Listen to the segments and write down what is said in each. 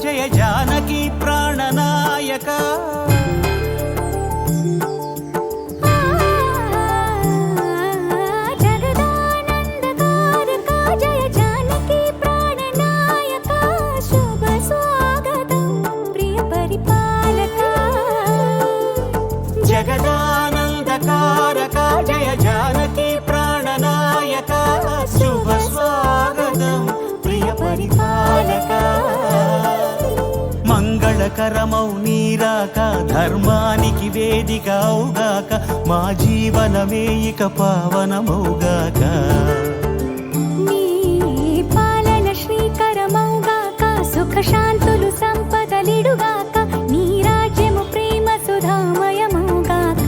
జయ జానకి ప్రాణనాయక జగదానందకారక జయ జానకి ప్రాణనాయక శుభ స్వాగతం ప్రియ పరిపాలక జగదానందకారక జయ జానకి ప్రాణనాయక శుభ స్వాగతం ప్రియ పరిపాలక మంగళకరమౌ నీరాక ధర్మానికి వేదిక అవుగాక మా జీవనమే ఇక పావనమౌగాక నీ పాలన శ్రీకరమౌగాక సుఖ శాంతులు సంపదలిడుగాక నీ రాజ్యము ప్రేమ సుధామయమౌగాక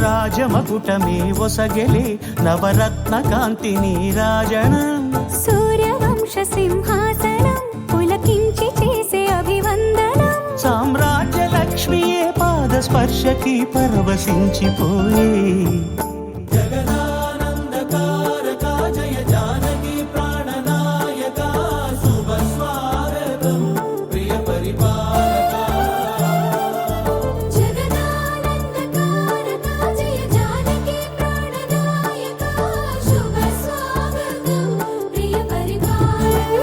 రాజమకుటమే ఒసగెలే నవరత్న కాంతి నీరాజనం సూర్యవంశ సింహాసనం పులకించి చేసే అభివందనం సామ్రాజ్య లక్ష్మియే పాద స్పర్శకి పరవశించిపోయే జగదానందకారక జయ జానకి ప్రాణనాయక శుభ స్వాగతం ప్రియ పరిపాలక జగదానందకారక జయ జానకి ప్రాణనాయక శుభ స్వాగతం ప్రియ పరిపాలక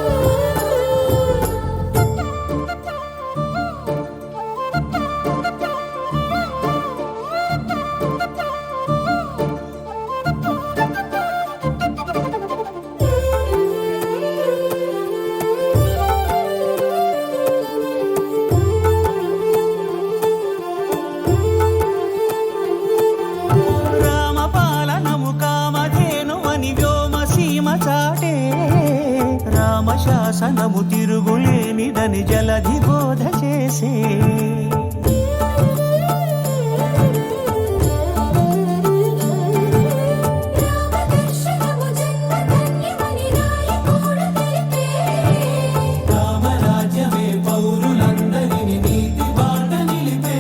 రామపాలనము కామధేనువని వ్యోమసీమ చాటే రామశాసనము తిరుగులేనిదని జలధి బోధ చేసే రామదర్శనము జన్మధన్యమని నాయకుడు తెలిపే రామరాజ్యమే పౌరులందరిని నీతి బాట నిలిపే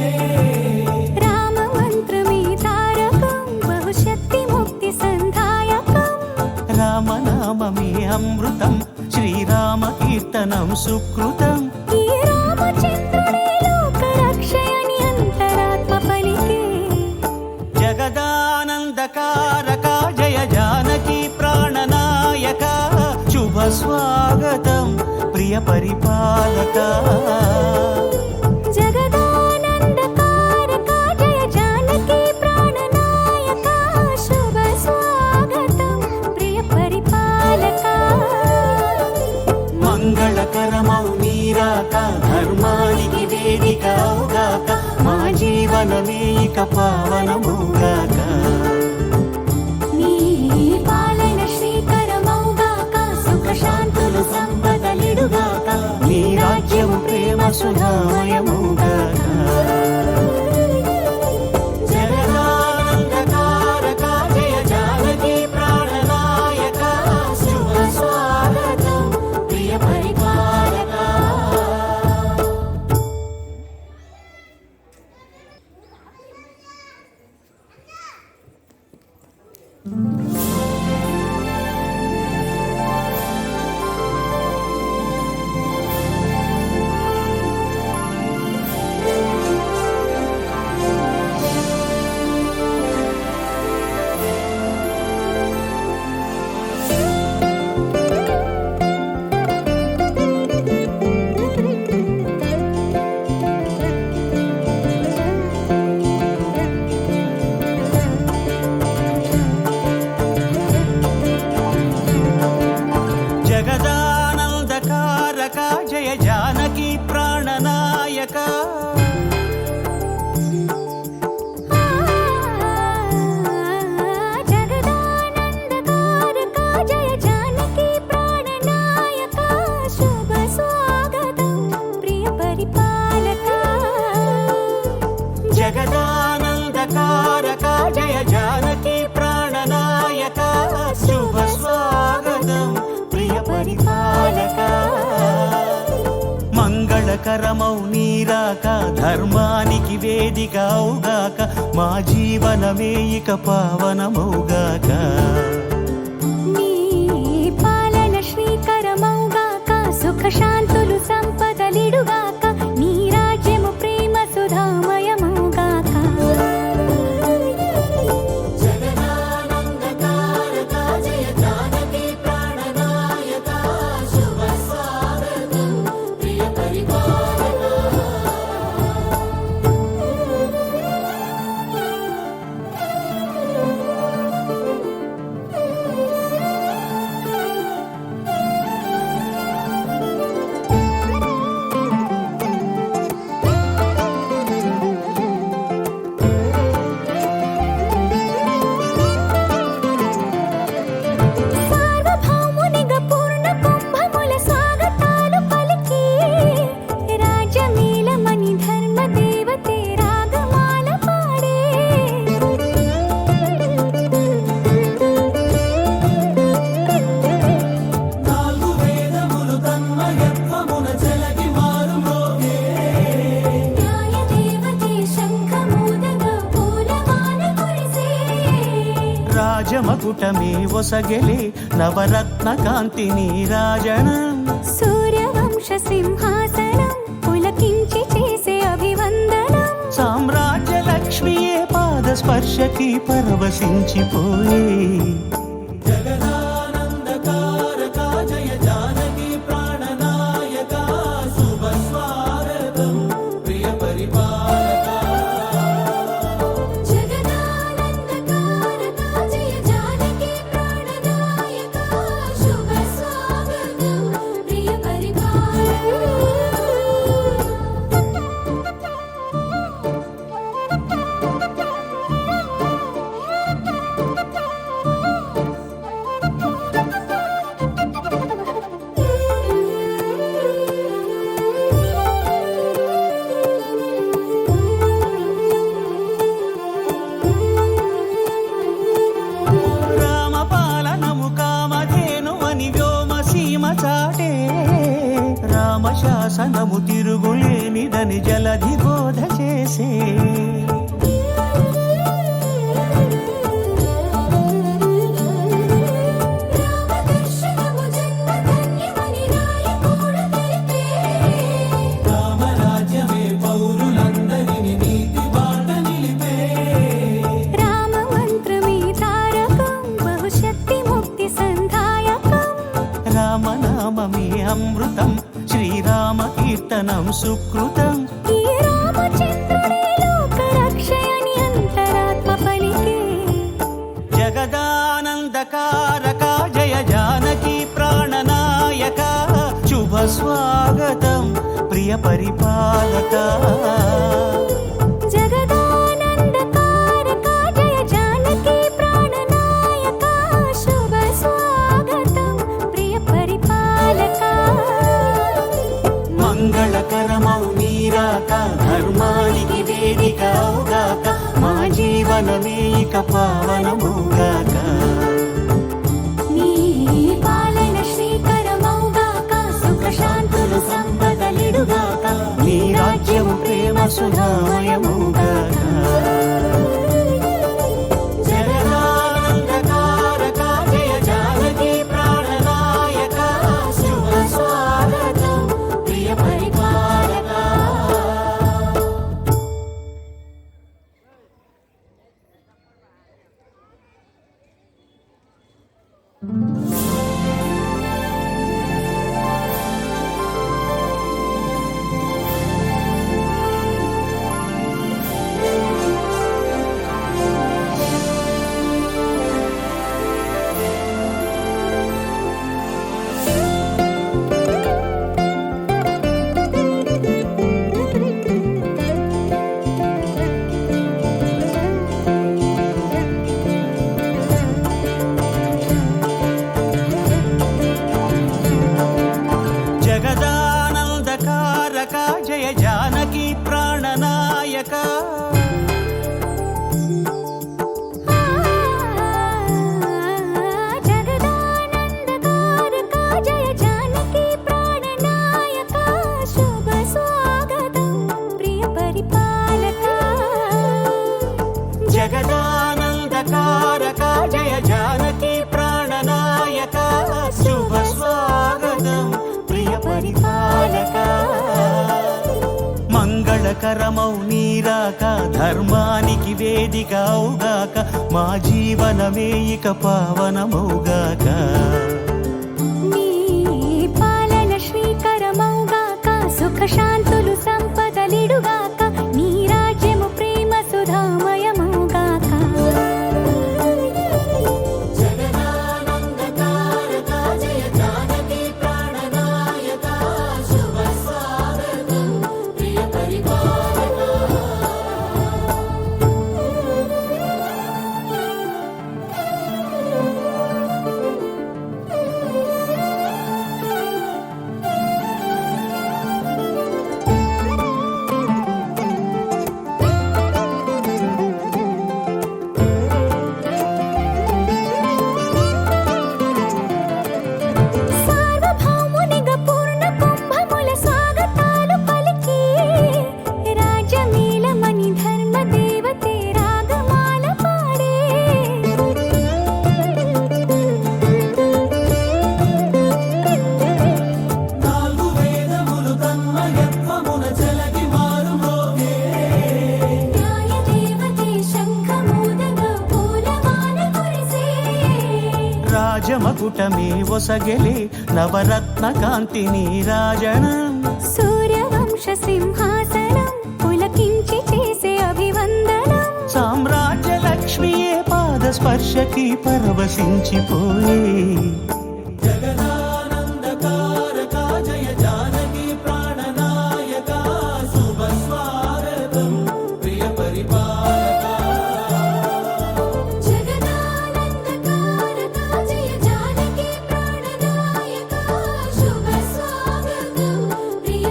రామమంత్రమే తారకం బహుశక్తి ముక్తి సంధాయకం రామనామమే అమృతం శ్రీరామ కీర్తనం సుకృతం ఈ రామచంద్రుడే లోక రక్షయని అంతరాత్మ పలికే జగదానందకారక జయ జానకి ప్రాణనాయక శుభ స్వాగతం ప్రియ పరిపాలక జగదానందకారక జయ జానకి ప్రాణనాయక శుభ స్వాగతం ప్రియ పరిపాలక మంగళకరమౌ నీరాక ధర్మానికి వేదిక అవుగాక మా జీవనమే ఇక పావనమౌగాక నీ పాలన శ్రీకరమౌగాక సుఖ శాంతులు సంపదలిడుగాక నీ రాజ్యము ప్రేమ సుధామయమౌగాక జగదానందకారక జగదానందకారక జయ జానకి ప్రాణనాయక జగదానందకారక జయ జానకి ప్రాణనాయక శుభ స్వాగతం ప్రియ పరిపాలక జగదానందకారక జయ జానకి ప్రాణనాయక శుభ స్వాగతం ప్రియ పరిపాలక మంగళకరమౌ నీరాక ధర్మానికి వేదిక అవుగాక మా జీవనమే ఇక పావనమౌగాక నీ పాలన శ్రీకరమౌగాక సుఖ శాంతులు సంపదలిడుగాక నీ రాజ్యము ప్రేమ సుధామయమౌగాక జగదానందకారక జయ జానకి ప్రాణనాయక శుభ స్వాగతం ప్రియ సార్వభౌమునిగ పూర్ణ కుంభముల స్వాగతాలు పలికి రాజమేళమణి ధర్మ దేవతే రాగమాల పాడే నాలుగు వేదములు తన్మయత్వమున చెలగి మారుమోగే న్యాయ దేవతే శంఖమూదగ పూలమాల కురిసే రాజమకుటమే ఒసగెలే నవరత్న కాంతి నీరాజనం సూర్యవంశ సింహాసనం పులకించి చేసే అభివందనం సామ్రాజ్య లక్ష్మియే పాద స్పర్శకి పరవశించిపోయే జగదానందకారక జయ జానకి ప్రాణనాయక శుభ స్వాగతం ప్రియ పరిపాలక జగదానందకారక జయ జానకి ప్రాణనాయక శుభ స్వాగతం ప్రియ రామపాలనము కామధేను అని వ్యోమ సీమ చాటే రామశాసనము తిరుగులేనిదని జలధి బోధ చేసే రామదర్శనము జన్మధన్యమని రాయకూడ తెలిపే రామరాజ్యమే పౌరులందరిని నీతి బాట నిలిపే రామ మంత్రమే తారకం బహుశక్తి ముక్తి సంధాయకం రామనామమే అమృతం శ్రీరామ కీర్తనం సుకృతం ఈ రామచంద్రుడే లోక రక్షయని అంతరాత్మ పలికే జగదానందకారక జయ జానకి ప్రాణనాయక శుభ స్వాగతం ప్రియ పరిపాలక జగదానందకారక జయ జానకి ప్రాణనాయక శుభ స్వాగతం ప్రియ పరిపాలక మంగళకరమౌ నీరాక ధర్మానికి వేదిక అవుగాక మా జీవనమే ఇక పావనమౌగాక నీ పాలన శ్రీకరమౌగాక సుఖ శాంతులు సంపదలిడుగాక నీ రాజ్యము ప్రేమ సుధామయమౌగాక జగదానందకారక మంగళకారక జయ జానకి ప్రాణనాయక శుభ స్వాగతం ప్రియ పరిపాలక మంగళకరమౌ నీరాక ధర్మానికి వేదిక అవుగాక మా జీవనమే ఇక పావనమౌగాక నీ పాలన శ్రీకరమౌగాక సుఖ శాంతులు సంపదలిడుగాక నీ రాజ్యము ప్రేమ సుధామయమౌగాక జగదానందకారక జయ జానకి ప్రాణనాయక శుభ స్వాగతం ప్రియ పరిపాలక సార్వభౌమునిగా పూర్ణ కుంభముల స్వాగతాలు పలికి రాజమేళమణి ధర్మ దేవతే రాగమాల పాడే నాలుగు వేదములు తన్మయత్వమున చెలగి మారు మోగే న్యాయ దేవతే శంఖమూదగా పూలమాల కురిసే రాజమకుటమే ఒసగెలే నవరత్న కాంతిని రాజనం సూర్యవంశ సింహాసనం పులకించి చేసే అభివందనం సామ్రాజ్య లక్ష్మియే పాద స్పర్శకి పరవశించిపోయే జగదానందకారక జయ జానకి ప్రాణనాయక శుభ స్వాగతం ప్రియ పరిపాలక జగదానందకారక జయ జానకి ప్రాణనాయక శుభ స్వాగతం ప్రియ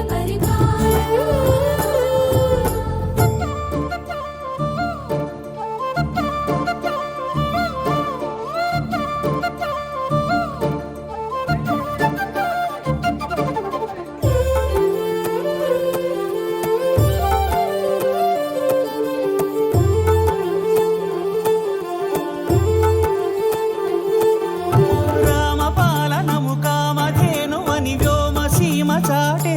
రామపాలనము కామధేను అని వ్యోమసీమ చాటే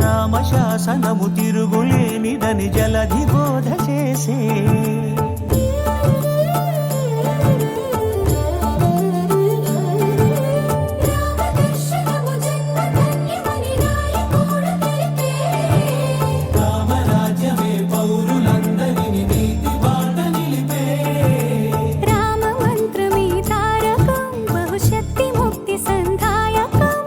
రామశాసనము తిరుగులేనిదని జలధి బోధ చేసే రామదర్శనము జన్మధన్యమని నాయకుడు తెలిపే రామరాజ్యమే పౌరులందరిని నీతి బాట నిలిపే రామ మంత్రమే తారకం బహుశక్తి ముక్తి సంధాయకం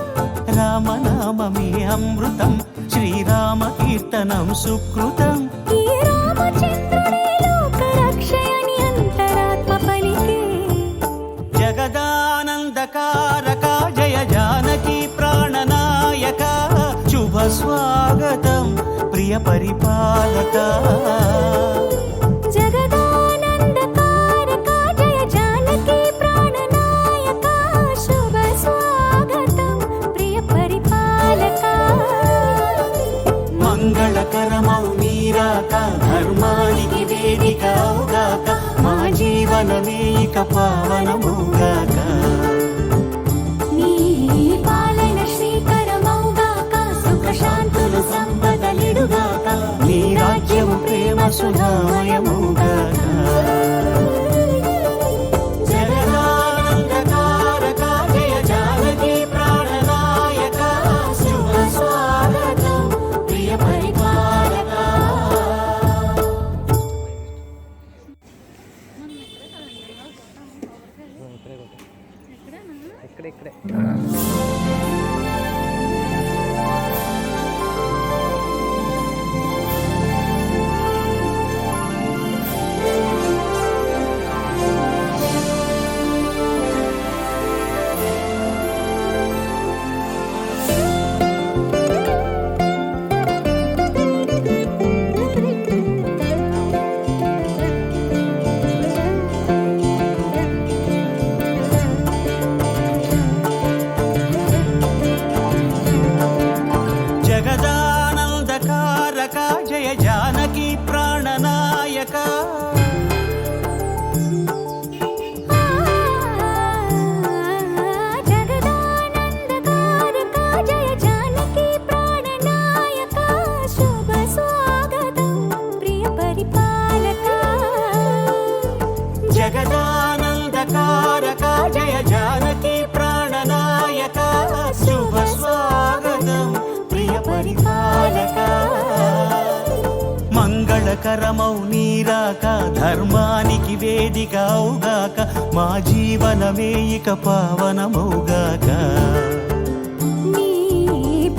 రామనామమే అమృతం శ్రీరామ కీర్తనం సుకృతం ఈ రామచంద్రుడే లోక రక్షయని అంతరాత్మ పలికే జగదానందకారక జయ జానకి ప్రాణనాయక శుభ స్వాగతం ప్రియ పరిపాలక జగదానందకారక జయ జానకి ప్రాణనాయక శుభ స్వాగతం ప్రియ పరిపాలక మంగళకరమౌ నీరాక ధర్మానికి వేదిక అవుగాక మా జీవనమే ఇక పావనమౌగాక నీ పాలన శ్రీకరమౌగాక సుఖ శాంతులు సంపదలిడుగాక నీ రాజ్యము ప్రేమ సుధామయమౌగాక జగదానందకారక జయ జానకి ప్రాణనాయక శుభ స్వాగతం ప్రియ పరిపాలక ఇక్కడే ఆనందకరమౌ నీరాక ధర్మానికి వేదిక అవుగాక మా జీవనమే ఇక పావనమౌగాక నీ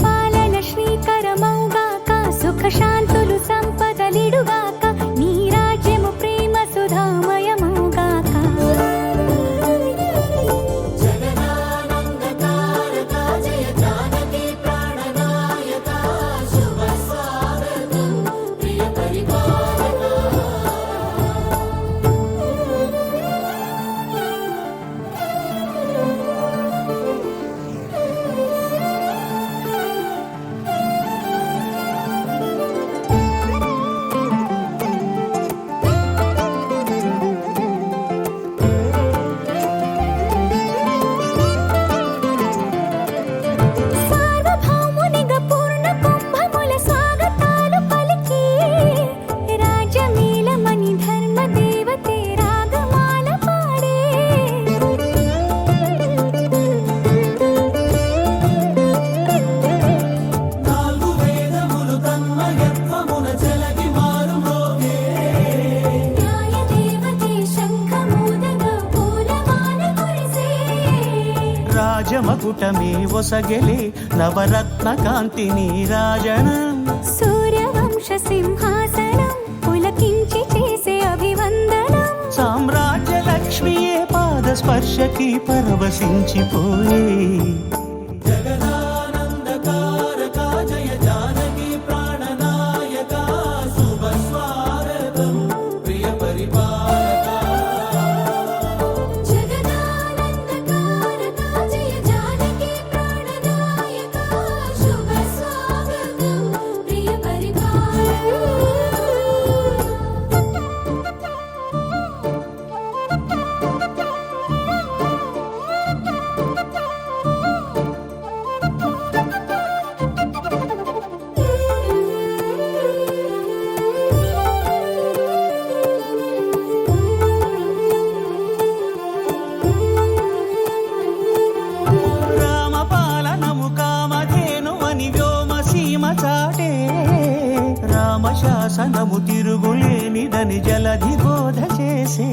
పాలన శ్రీకరమౌగాక సుఖ శాంతులు సంపదలిడుగాక నీ రాజ్యము ప్రేమ సుధామయమౌగాక సార్వభౌమునిగా పూర్ణ కుంభముల స్వాగతాలు పలికి రాజమేళమణి ధర్మ దేవతే రాగమాల పాడే నాలుగు వేదములు తన్మయత్వమున చెలగి మారు మోగే న్యాయ దేవతే శంఖమూదగా పూలమాల కురిసే రాజమకుటమే ఒసగెలే నవరత్న కాంతిని రాజనం సూర్యవంశ సింహాసనం పులకించి చేసే అభివందనం సామ్రాజ్య లక్ష్మియే పాద స్పర్శకి పరవశించిపోయే జగదానందకారక జయ జానకి ప్రాణనాయక శుభ స్వాగతం ప్రియ పరిపాలక జగదానందకారక జయ జానకి ప్రాణనాయక శుభ స్వాగతం ప్రియ రామపాలనము కామధేనువని వ్యోమసీమ చాటే రామశాసనము తిరుగులేనిదని జలధి బోధ చేసే